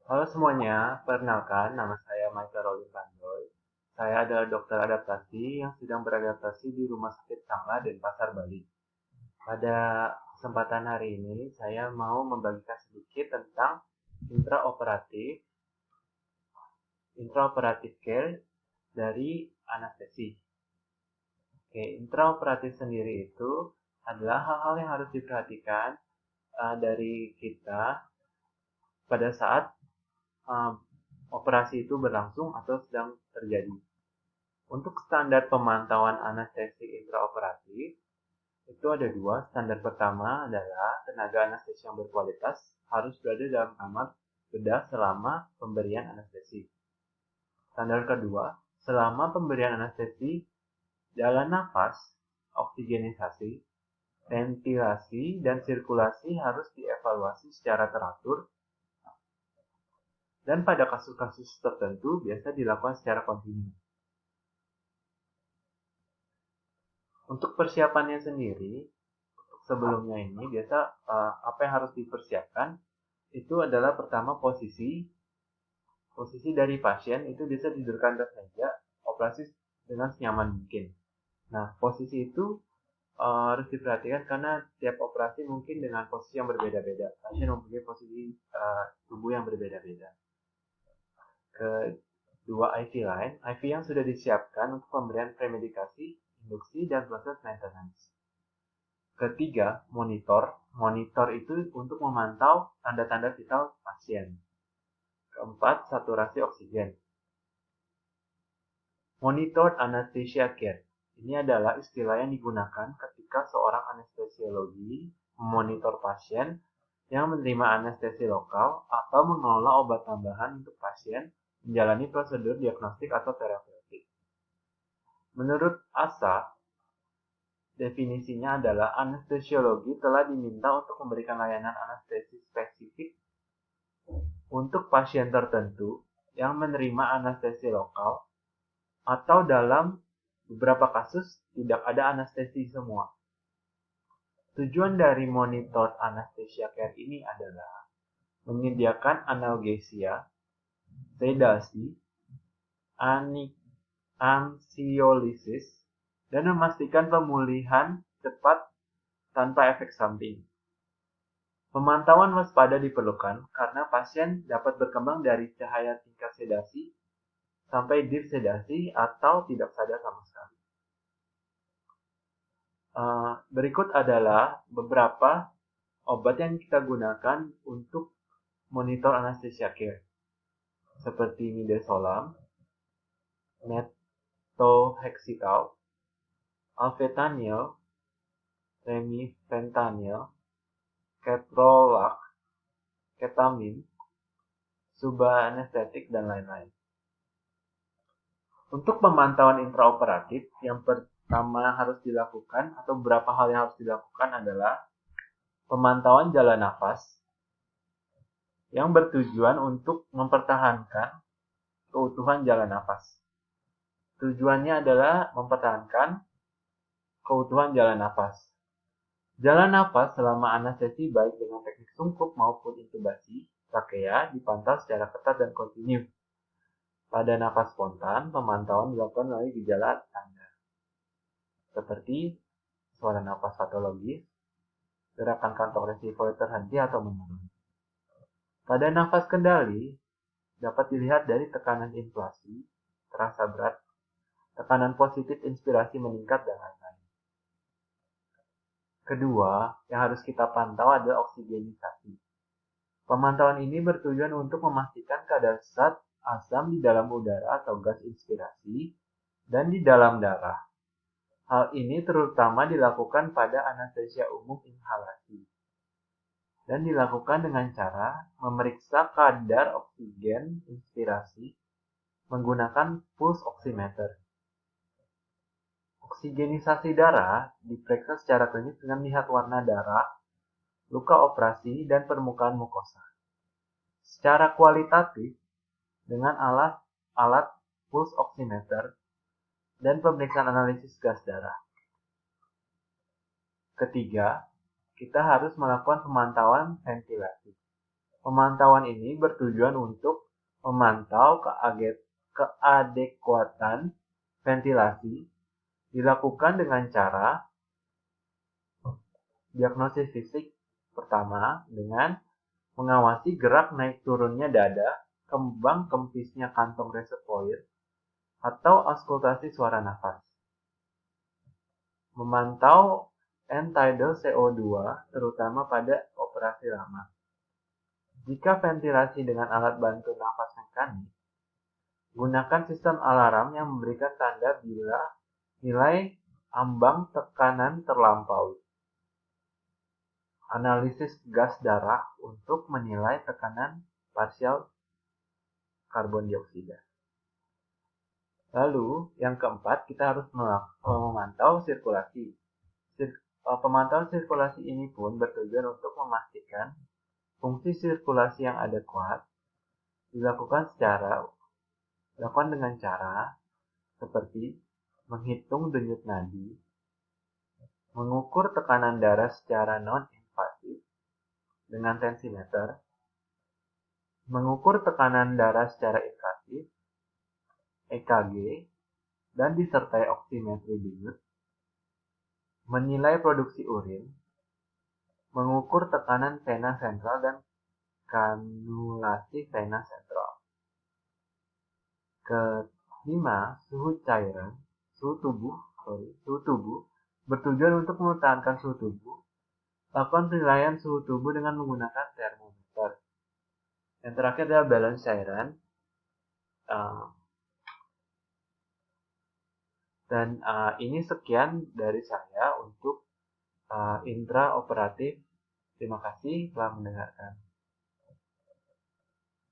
Halo semuanya, perkenalkan nama saya Michael Rolin Pandoy. Saya adalah dokter adaptasi yang sedang beradaptasi di Rumah Sakit Sangla Denpasar, Bali. Pada kesempatan hari ini, saya mau membagikan sedikit tentang intraoperatif, intraoperatif care dari anestesi. Oke, intraoperatif sendiri itu adalah hal-hal yang harus diperhatikan dari kita pada saat uh, operasi itu berlangsung atau sedang terjadi. Untuk standar pemantauan anestesi intraoperatif, itu ada dua. Standar pertama adalah tenaga anestesi yang berkualitas harus berada dalam kamar bedah selama pemberian anestesi. Standar kedua, selama pemberian anestesi, jalan nafas, oksigenisasi, ventilasi, dan sirkulasi harus dievaluasi secara teratur dan pada kasus-kasus tertentu biasa dilakukan secara kontinu. Untuk persiapannya sendiri, sebelumnya ini biasa apa yang harus dipersiapkan itu adalah pertama posisi dari pasien itu bisa tidurkan atas meja operasi dengan senyaman mungkin. Nah, posisi itu harus diperhatikan karena tiap operasi mungkin dengan posisi yang berbeda-beda. Pasien mempunyai posisi tubuh yang berbeda-beda. Kedua, IV line, IV yang sudah disiapkan untuk pemberian premedikasi, induksi, dan proses maintenance. Ketiga, monitor. Monitor itu untuk memantau tanda-tanda vital pasien. Keempat, saturasi oksigen. Monitored anesthesia care. Ini adalah istilah yang digunakan ketika seorang anestesiologi memonitor pasien yang menerima anestesi lokal atau mengelola obat tambahan untuk pasien menjalani prosedur diagnostik atau terapeutik. Menurut ASA, definisinya adalah anestesiologi telah diminta untuk memberikan layanan anestesi spesifik untuk pasien tertentu yang menerima anestesi lokal atau dalam beberapa kasus tidak ada anestesi semua. Tujuan dari monitored anesthesia care ini adalah menyediakan analgesia, sedasi, ansiolisis, dan memastikan pemulihan cepat tanpa efek samping. Pemantauan waspada diperlukan karena pasien dapat berkembang dari cahaya tingkat sedasi sampai deep sedasi atau tidak sadar sama sekali. Berikut adalah beberapa obat yang kita gunakan untuk monitor anesthesia care, seperti midazolam, methohexital, alfentanil, remifentanil, ketorolac, ketamin, subanestetik, dan lain-lain. Untuk pemantauan intraoperatif, yang pertama harus dilakukan atau beberapa hal yang harus dilakukan adalah pemantauan jalan nafas yang bertujuan untuk mempertahankan keutuhan jalan nafas. Tujuannya adalah mempertahankan keutuhan jalan nafas. Jalan nafas selama anestesi baik dengan teknik sungkup maupun intubasi trakea dipantau secara ketat dan kontinu. Pada nafas spontan, pemantauan dilakukan melalui gejala tanda, seperti suara nafas patologis, gerakan kantong resikoid terhenti atau menurun. Pada nafas kendali, dapat dilihat dari tekanan inflasi, terasa berat, tekanan positif inspirasi meningkat, dan lain-lain. Kedua, yang harus kita pantau adalah oksigenisasi. Pemantauan ini bertujuan untuk memastikan kadar zat asam di dalam udara atau gas inspirasi dan di dalam darah. Hal ini terutama dilakukan pada anestesia umum inhalasi dan dilakukan dengan cara memeriksa kadar oksigen inspirasi menggunakan pulse oximeter. Oksigenisasi darah diperiksa secara klinis dengan melihat warna darah, luka operasi, dan permukaan mukosa. Secara kualitatif dengan alat pulse oximeter dan pemeriksaan analisis gas darah. Ketiga, kita harus melakukan pemantauan ventilasi. Pemantauan ini bertujuan untuk memantau keadekuatan ventilasi dilakukan dengan cara diagnosis fisik pertama dengan mengawasi gerak naik turunnya dada, kembang kempisnya kantong reservoir, atau auskultasi suara nafas. Memantau end-tidal CO2 terutama pada operasi lama. Jika ventilasi dengan alat bantu nafas mekanik, gunakan sistem alarm yang memberikan tanda bila nilai ambang tekanan terlampaui. Analisis gas darah untuk menilai tekanan parsial karbon dioksida. Lalu, yang keempat, kita harus memantau sirkulasi. Pemantauan sirkulasi ini pun bertujuan untuk memastikan fungsi sirkulasi yang adekuat dilakukan dengan cara seperti menghitung denyut nadi, mengukur tekanan darah secara non-invasif dengan tensimeter, mengukur tekanan darah secara invasif, EKG, dan disertai oksimetri denyut, menilai produksi urin, mengukur tekanan vena sentral dan kanulasi vena sentral. Kelima, suhu tubuh bertujuan untuk mempertahankan suhu tubuh. Lakukan penilaian suhu tubuh dengan menggunakan termometer. Yang terakhir adalah balance cairan. Ini sekian dari saya untuk intraoperatif. Terima kasih telah mendengarkan.